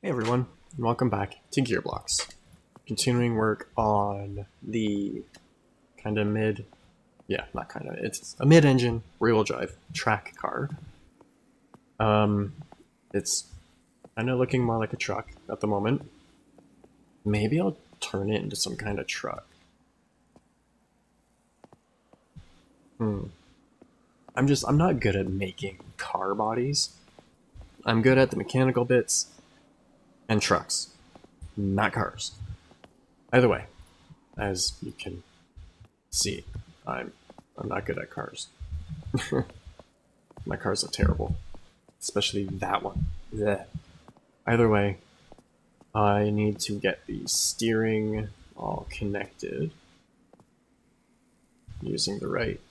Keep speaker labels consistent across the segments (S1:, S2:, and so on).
S1: Hey everyone, and welcome back to Gearblocks. Continuing work on the kind of it's a mid-engine rear-wheel drive track car. It's kind of looking more like a truck at the moment. Maybe I'll turn it into some kind of truck. I'm not good at making car bodies. I'm good at the mechanical bits and trucks, not cars. Either way, as you can see, I'm not good at cars. My cars are terrible, especially that one. Blech. Either way, I need to get the steering all connected. Using the right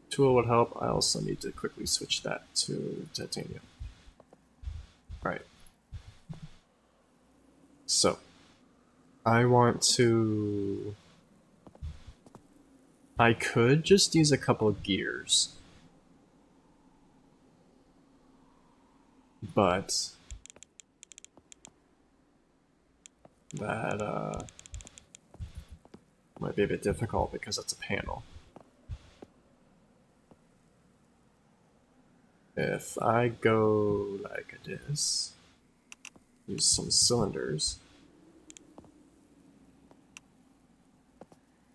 S1: tool would help. I also need to quickly switch that to titanium. Alright. So, I could just use a couple of gears, but that might be a bit difficult because it's a panel. If I go like this, use some cylinders,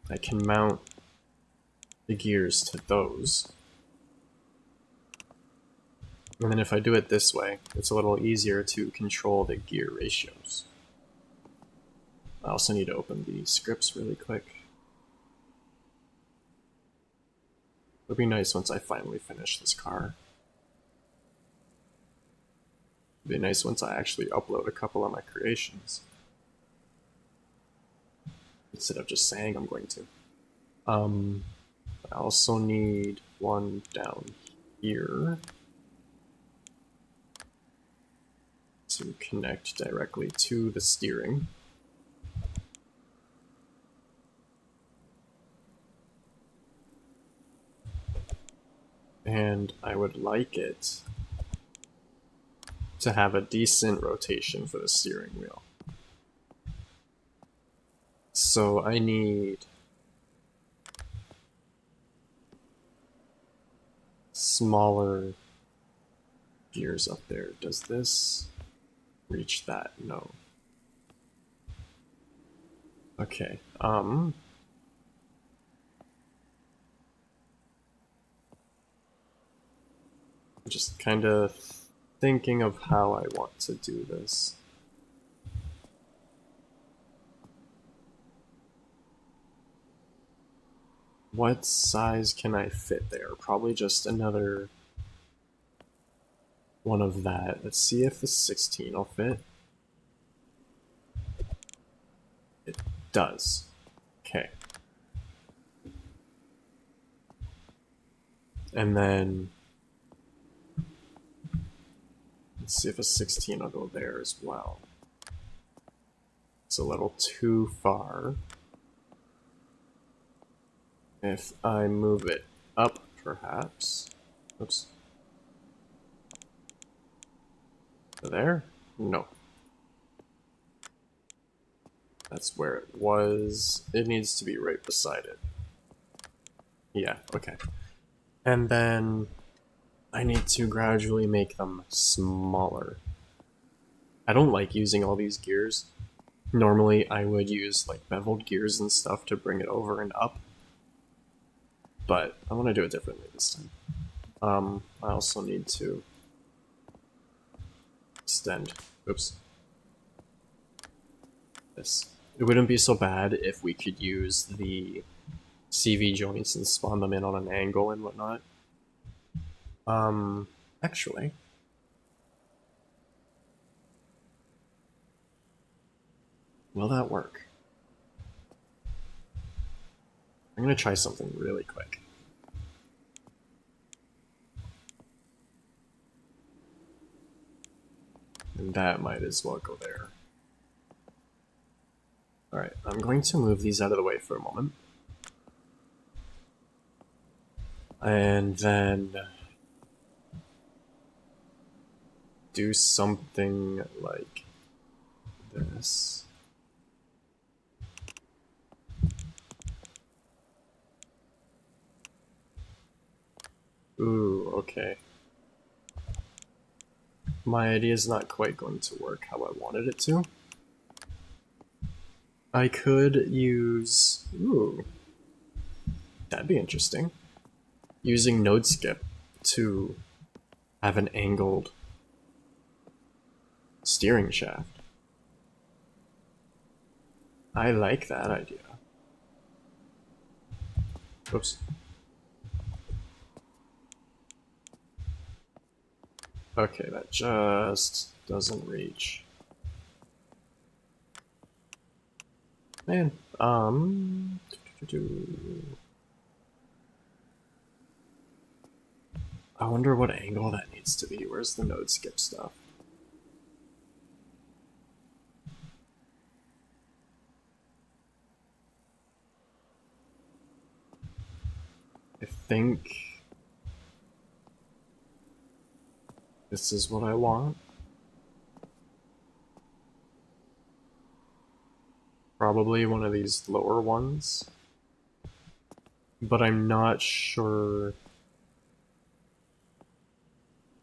S1: I can mount the gears to those. And then if I do it this way, it's a little easier to control the gear ratios. I also need to open the scripts really quick. It'll be nice once I finally finish this car. It'll be nice once I actually upload a couple of my creations, instead of just saying I'm going to. I also need one down here to connect directly to the steering. And I would like it to have a decent rotation for the steering wheel. So I need smaller gears up there. Does this reach that? No. Okay, just kind of thinking of how I want to do this. What size can I fit there? Probably just another one of that. Let's see if the 16 will fit. It does. Okay. And then let's see if a 16 will go there as well. It's a little too far. If I move it up, perhaps. Oops. There? No. That's where it was. It needs to be right beside it. Yeah, okay. And then I need to gradually make them smaller. I don't like using all these gears. Normally I would use like beveled gears and stuff to bring it over and up, but I want to do it differently this time. I also need to extend, oops, this. It wouldn't be so bad if we could use the CV joints and spawn them in on an angle and whatnot. Actually, will that work? I'm gonna try something really quick. And that might as well go there. Alright, I'm going to move these out of the way for a moment. And then do something like this. Ooh, okay. My idea is not quite going to work how I wanted it to. I could use... Ooh. That'd be interesting. Using node skip to have an angled steering shaft. I like that idea. Oops. Okay, that just doesn't reach. Man, I wonder what angle that needs to be. Where's the node skip stuff? I think this is what I want. Probably one of these lower ones. But I'm not sure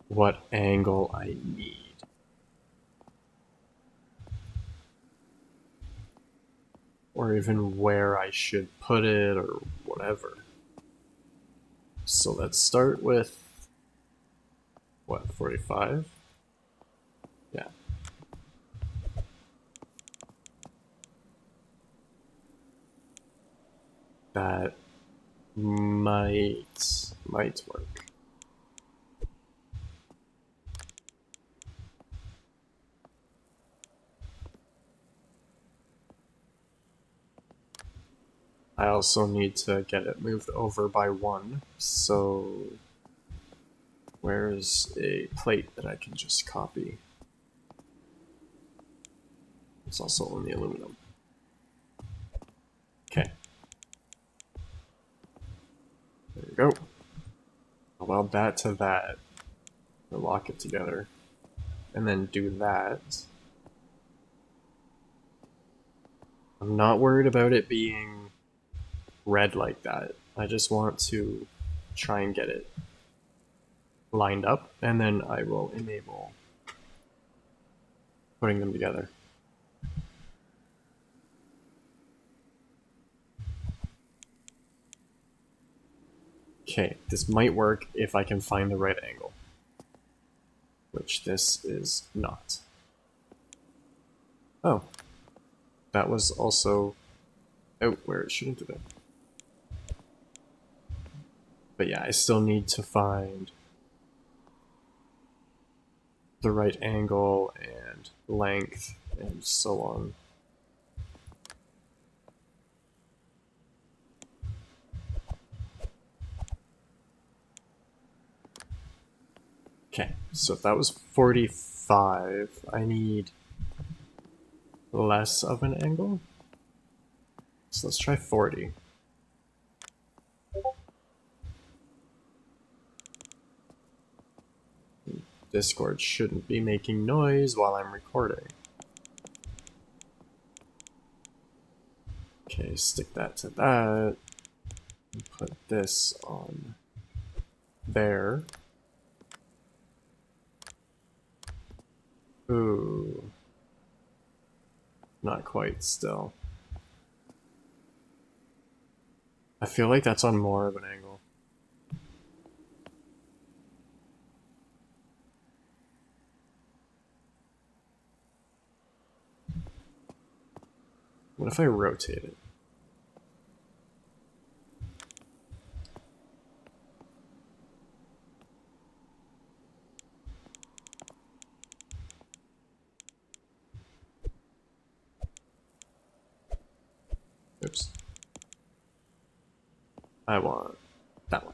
S1: what angle I need. Or even where I should put it or whatever. So let's start with, what, 45? Yeah. That might work. I also need to get it moved over by 1, so where's a plate that I can just copy? It's also only aluminum. Okay. There we go. I'll weld that to that, or lock it together, and then do that. I'm not worried about it being red like that. I just want to try and get it lined up, and then I will enable putting them together. Okay, this might work if I can find the right angle, which this is not. Oh, that was also out where it shouldn't have been. But yeah, I still need to find the right angle and length and so on. Okay, so if that was 45, I need less of an angle. So let's try 40. Discord shouldn't be making noise while I'm recording. Okay, stick that to that. And put this on there. Ooh. Not quite still. I feel like that's on more of an angle. What if I rotate it? Oops. I want that one.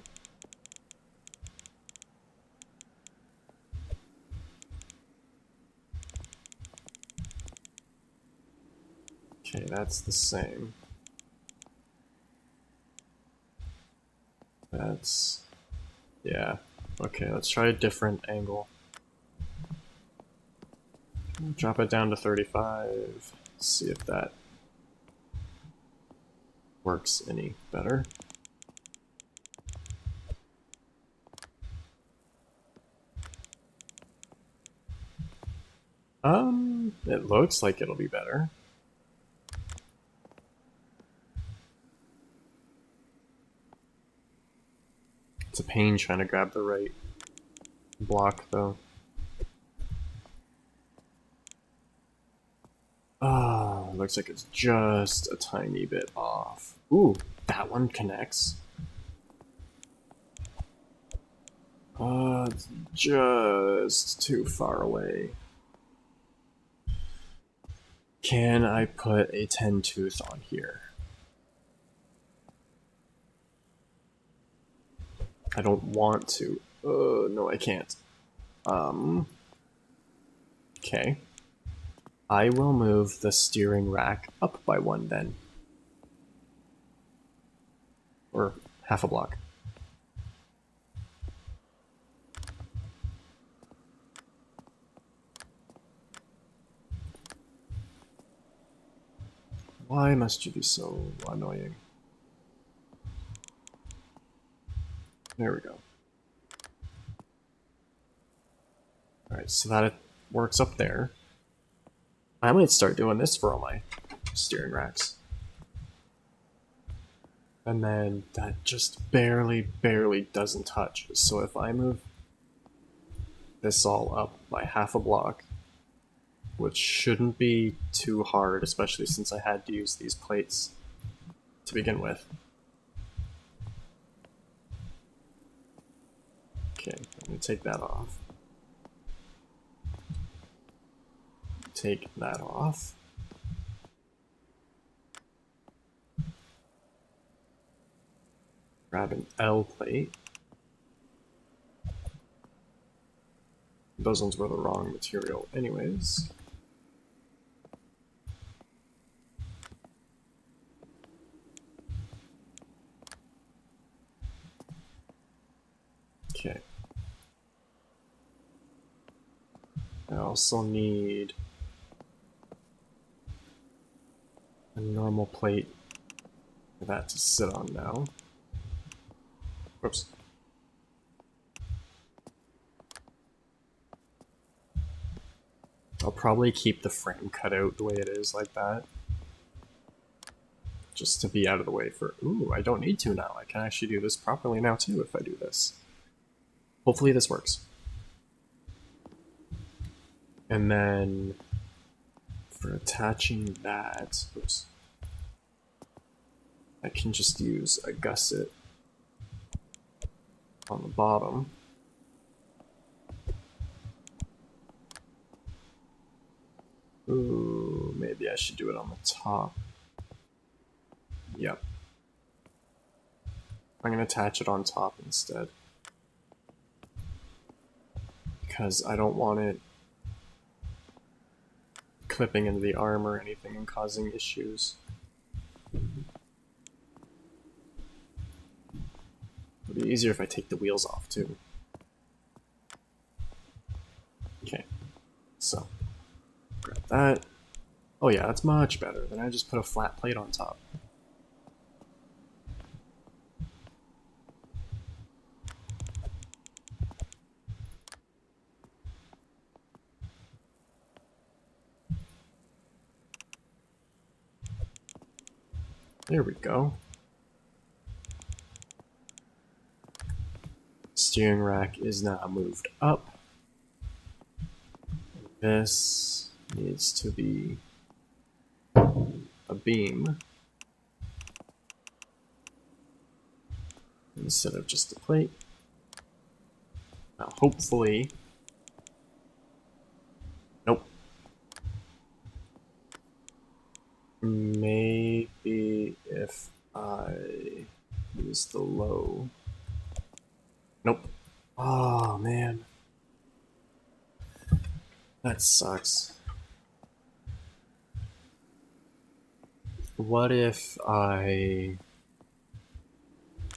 S1: Okay, that's the same. That's... yeah. Okay, let's try a different angle. Drop it down to 35. See if that works any better. It looks like it'll be better. It's a pain trying to grab the right block, though. Ah, looks like it's just a tiny bit off. Ooh, that one connects. It's just too far away. Can I put a 10 tooth on here? I don't want to. No, I can't. Okay. I will move the steering rack up by 1 then. Or half a block. Why must you be so annoying? There we go. Alright, so that it works up there. I might start doing this for all my steering racks. And then that just barely doesn't touch. So if I move this all up by half a block, which shouldn't be too hard, especially since I had to use these plates to begin with. Okay, let me take that off. Take that off. Grab an L plate. Those ones were the wrong material anyways. Okay. I also need a normal plate for that to sit on now. Whoops. I'll probably keep the frame cut out the way it is like that. Just to be out of the way for... Ooh, I don't need to now. I can actually do this properly now too if I do this. Hopefully this works. And then for attaching that, oops, I can just use a gusset on the bottom. Ooh, maybe I should do it on the top. Yep. I'm gonna attach it on top instead. Because I don't want it clipping into the arm or anything and causing issues. It'll be easier if I take the wheels off too. Okay, so grab that. Oh yeah, that's much better. Then I just put a flat plate on top. There we go. Steering rack is now moved up. This needs to be a beam instead of just a plate. Now hopefully... Nope. Maybe if I use the low... Nope. Oh man. That sucks. What if I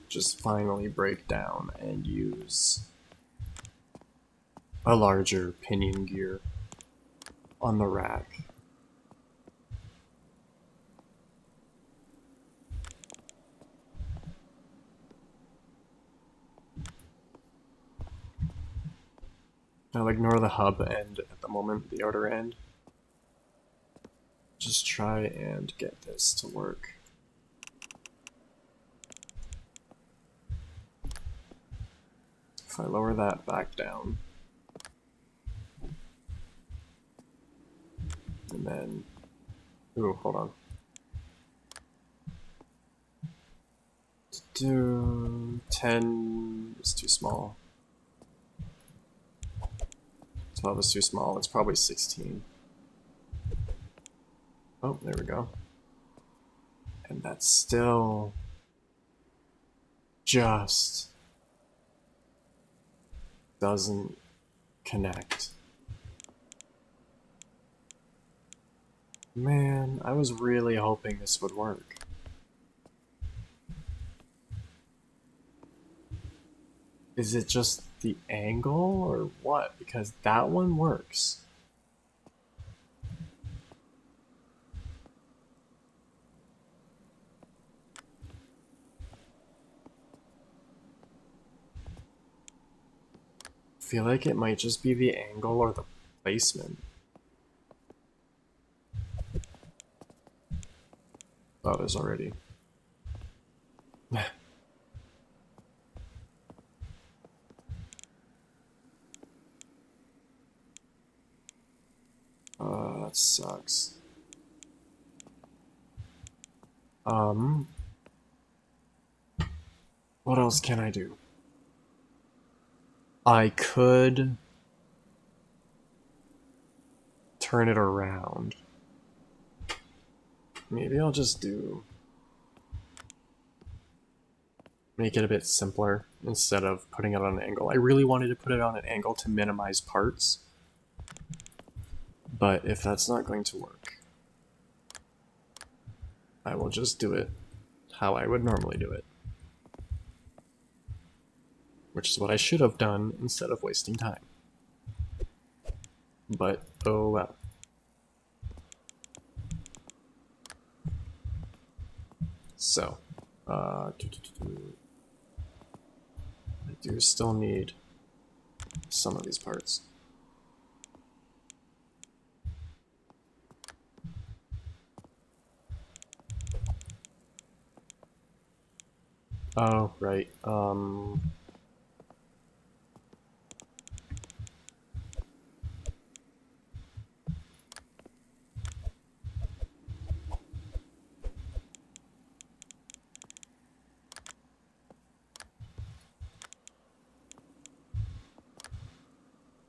S1: just finally break down and use a larger pinion gear? on the rack. I'll ignore the hub end at the moment, the outer end. Just try and get this to work. If I lower that back down, and then, ooh, hold on. Do 10 is too small. 12 is too small. It's probably 16. Oh, there we go. And that's still just doesn't connect. Man, I was really hoping this would work. Is it just the angle or what? Because that one works. I feel like it might just be the angle or the placement. Oh, there's already. That sucks. What else can I do? I could turn it around. Maybe I'll just make it a bit simpler instead of putting it on an angle. I really wanted to put it on an angle to minimize parts, but if that's not going to work, I will just do it how I would normally do it. Which is what I should have done instead of wasting time. But, oh well. So, I do still need some of these parts. Oh, right.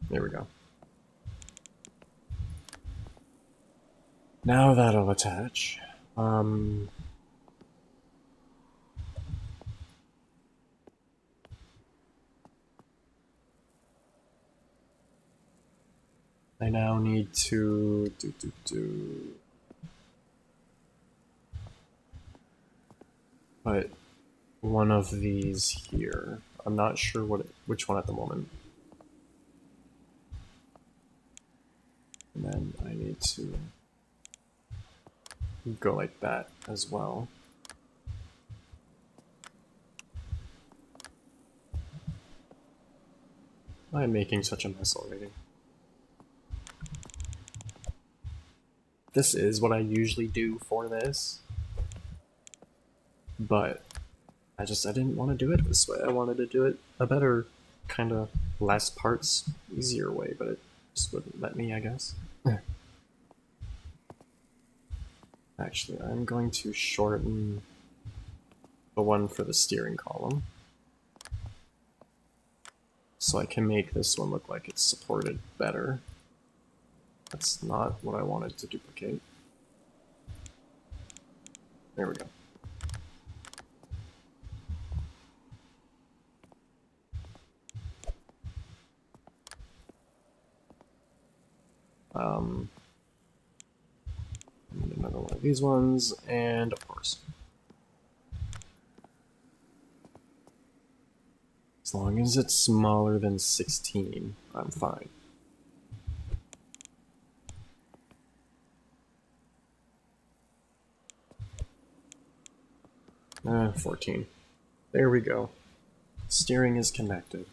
S1: There we go. Now that'll attach. I now need to put one of these here. I'm not sure which one at the moment. And then I need to go like that as well. I'm making such a mess already. This is what I usually do for this, but I didn't want to do it this way. I wanted to do it a better, kind of less parts, easier way, but it just wouldn't let me, I guess. Actually, I'm going to shorten the one for the steering column, so I can make this one look like it's supported better. That's not what I wanted to duplicate. There we go. And another one of these ones, and of course. As long as it's smaller than 16, I'm fine. 14. There we go. Steering is connected.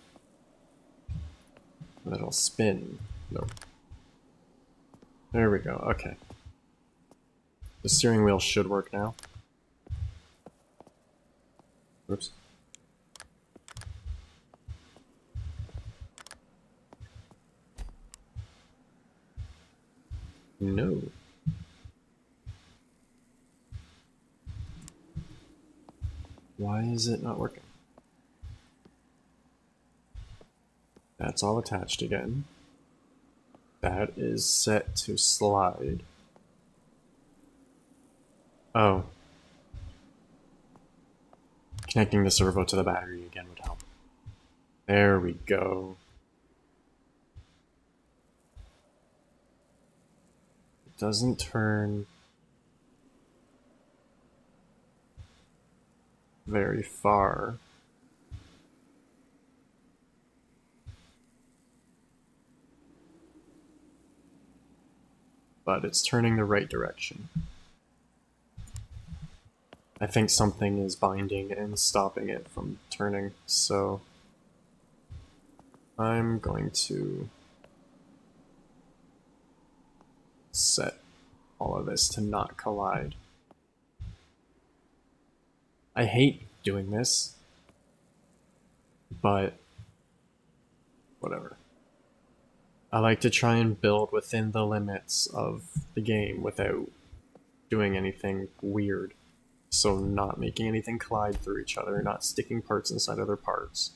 S1: That'll spin. Nope. There we go, okay. The steering wheel should work now. Oops. No. Why is it not working? That's all attached again. That is set to slide. Oh. Connecting the servo to the battery again would help. There we go. It doesn't turn very far. But it's turning the right direction. I think something is binding and stopping it from turning, so I'm going to set all of this to not collide. I hate doing this, but whatever. I like to try and build within the limits of the game without doing anything weird. So not making anything collide through each other, not sticking parts inside other parts.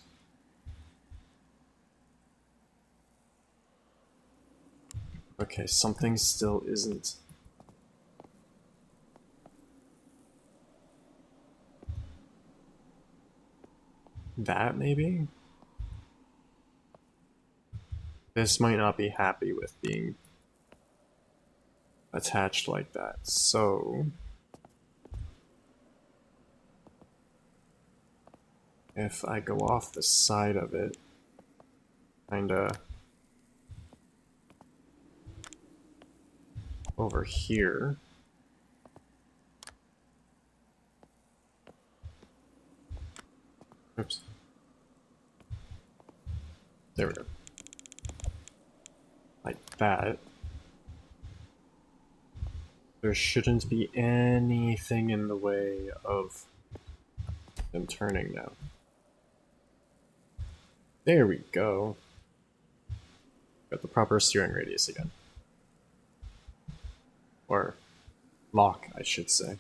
S1: Okay, something still isn't. That, maybe? This might not be happy with being attached like that, so if I go off the side of it, kinda over here, oops, there we go, like that, there shouldn't be anything in the way of them turning now. There we go. Got the proper steering radius again. Or lock, I should say.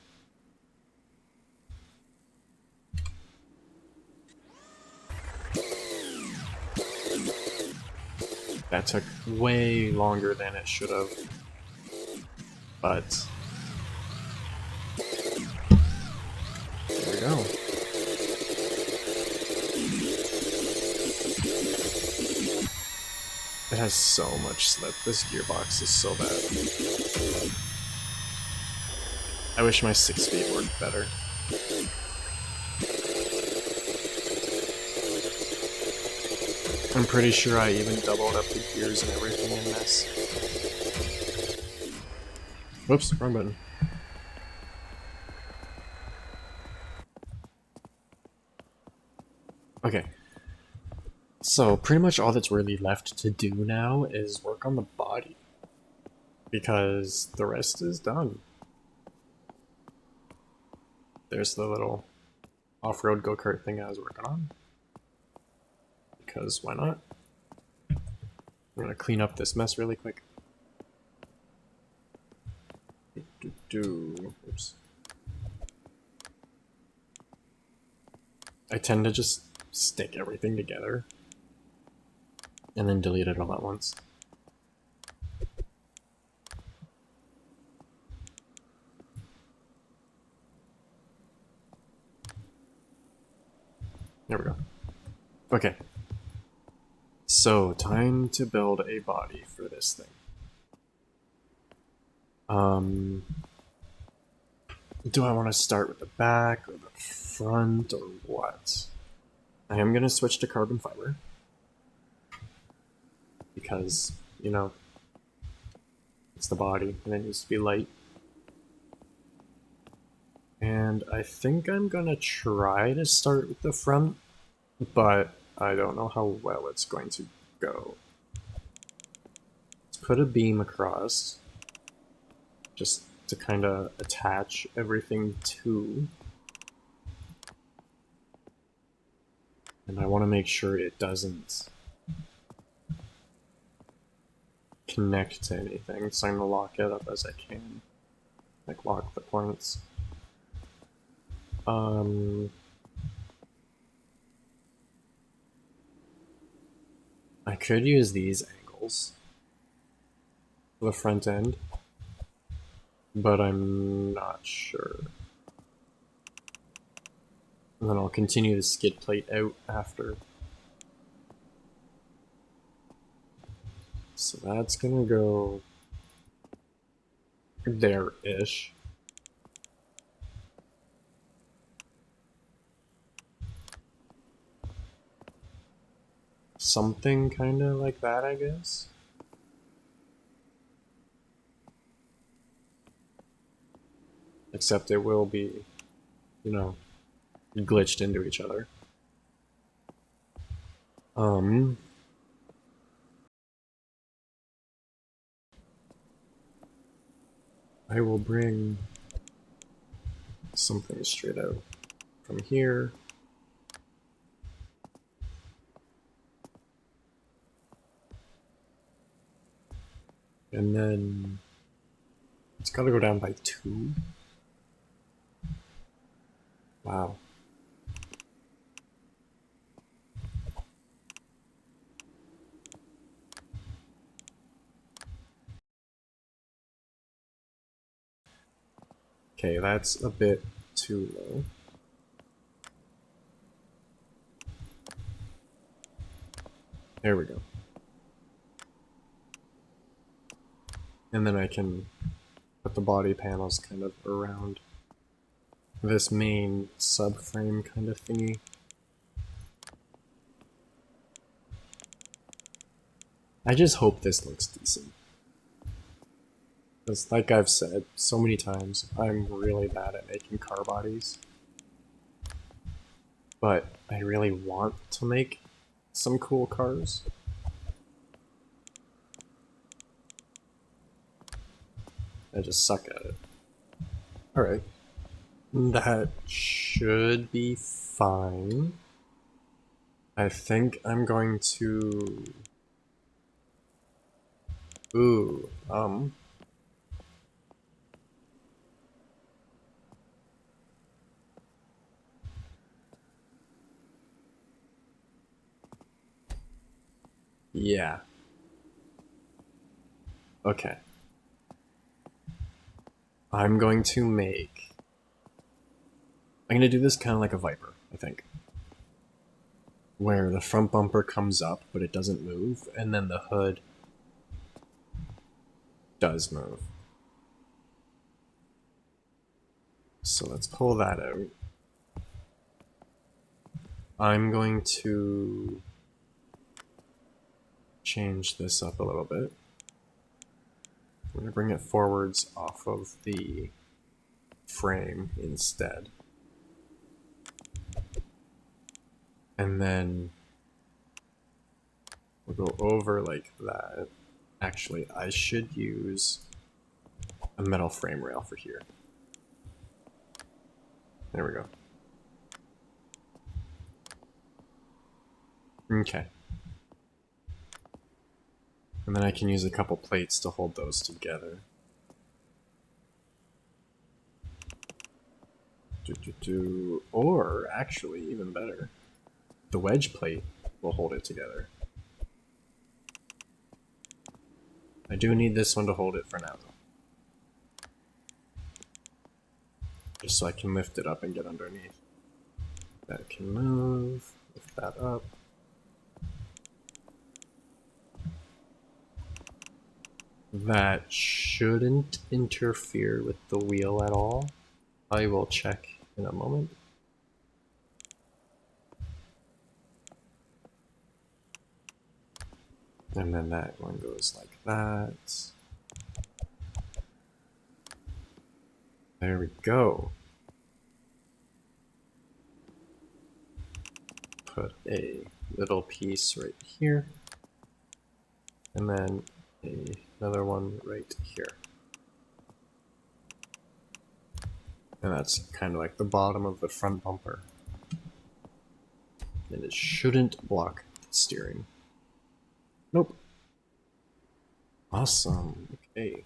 S1: That took way longer than it should have. But there we go. It has so much slip. This gearbox is so bad. I wish my 6-speed worked better. I'm pretty sure I even doubled up the gears and everything in this. Whoops, wrong button. Okay. So pretty much all that's really left to do now is work on the body. Because the rest is done. There's the little off-road go-kart thing I was working on. Because why not? I'm gonna clean up this mess really quick. Oops. I tend to just stick everything together and then delete it all at once. There we go. Okay. So, time to build a body for this thing. Do I want to start with the back or the front or what? I am going to switch to carbon fiber. Because, you know, it's the body and it needs to be light. And I think I'm gonna try to start with the front, but I don't know how well it's going to go. Let's put a beam across, just to kind of attach everything to. And I want to make sure it doesn't connect to anything, so I'm going to lock it up as I can. Like, lock the points. I could use these angles for the front end, but I'm not sure. And then I'll continue the skid plate out after. So that's gonna go there-ish. Something kind of like that, I guess. Except it will be, you know, glitched into each other. I will bring something straight out from here. And then it's gotta go down by 2. Wow. Okay, that's a bit too low. There we go. And then I can put the body panels kind of around this main subframe kind of thingy. I just hope this looks decent. Because like I've said so many times, I'm really bad at making car bodies. But I really want to make some cool cars. I just suck at it. Alright. That should be fine. I think I'm going to... Ooh, yeah. Okay. I'm going to make... I'm going to do this kind of like a Viper, I think. Where the front bumper comes up, but it doesn't move, and then the hood does move. So let's pull that out. I'm going to change this up a little bit. I'm going to bring it forwards off of the frame instead. And then we'll go over like that. Actually, I should use a metal frame rail for here. There we go. Okay. And then I can use a couple plates to hold those together. Or, actually, even better, the wedge plate will hold it together. I do need this one to hold it for now, though. Just so I can lift it up and get underneath. That can move, lift that up. That shouldn't interfere with the wheel at all. I will check in a moment. And then that one goes like that. There we go. put a little piece right here, and then another one right here. And that's kind of like the bottom of the front bumper. And it shouldn't block the steering. Nope. Awesome. Okay.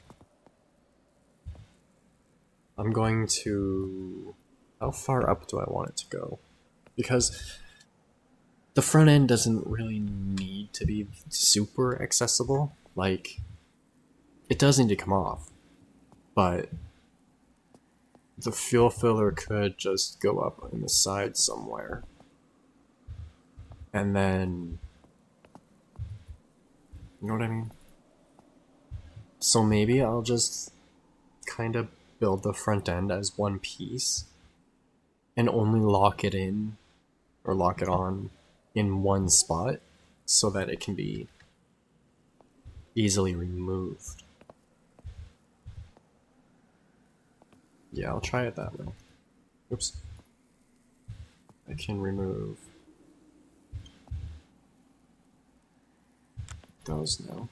S1: I'm going to... How far up do I want it to go? Because the front end doesn't really need to be super accessible. Like, it does need to come off, but the fuel filler could just go up on the side somewhere. And then, you know what I mean? So maybe I'll just kind of build the front end as one piece and only lock it in or lock it on in one spot so that it can be easily removed. Yeah, I'll try it that way. Oops. I can remove those now.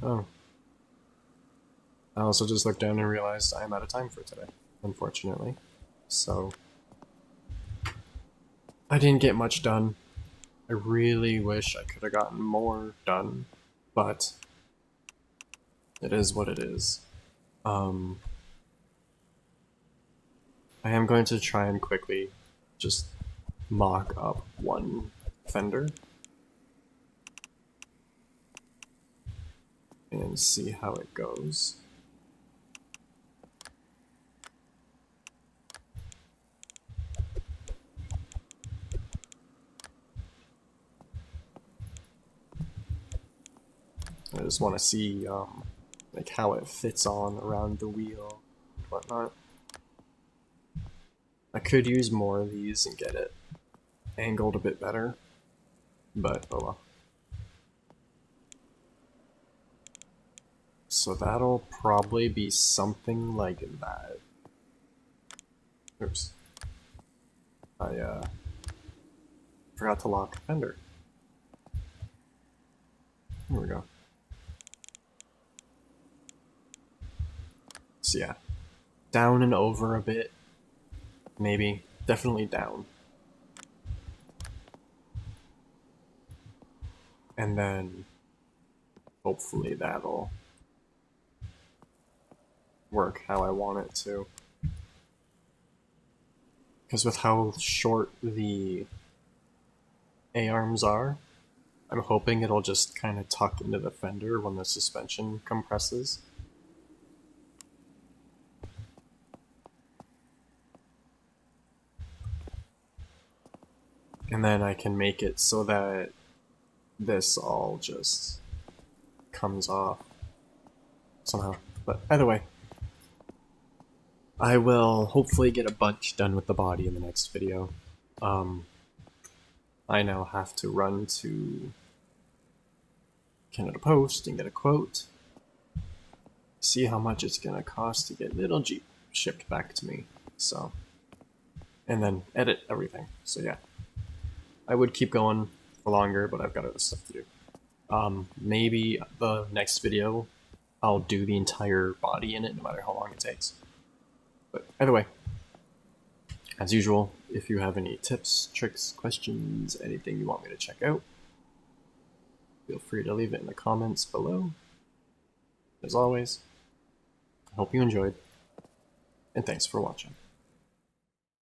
S1: Oh. I also just looked down and realized I am out of time for today, unfortunately. So, I didn't get much done. I really wish I could have gotten more done, but it is what it is. I am going to try and quickly just mock up one Fender and see how it goes. I just want to see like how it fits on around the wheel and whatnot. I could use more of these and get it angled a bit better, but oh well. So that'll probably be something like that. Oops. I forgot to lock Fender. Here we go. So yeah, down and over a bit. Maybe. Definitely down. And then hopefully that'll work how I want it to. Because with how short the A-arms are, I'm hoping it'll just kind of tuck into the fender when the suspension compresses. And then I can make it so that this all just comes off somehow. But either way, I will hopefully get a bunch done with the body in the next video. I now have to run to Canada Post and get a quote, see how much it's gonna cost to get little Jeep shipped back to me. So, and then edit everything. So yeah, I would keep going for longer, but I've got other stuff to do. Maybe the next video I'll do the entire body in it, no matter how long it takes. But either way, as usual, if you have any tips, tricks, questions, anything you want me to check out, feel free to leave it in the comments below. As always, I hope you enjoyed, and thanks for watching.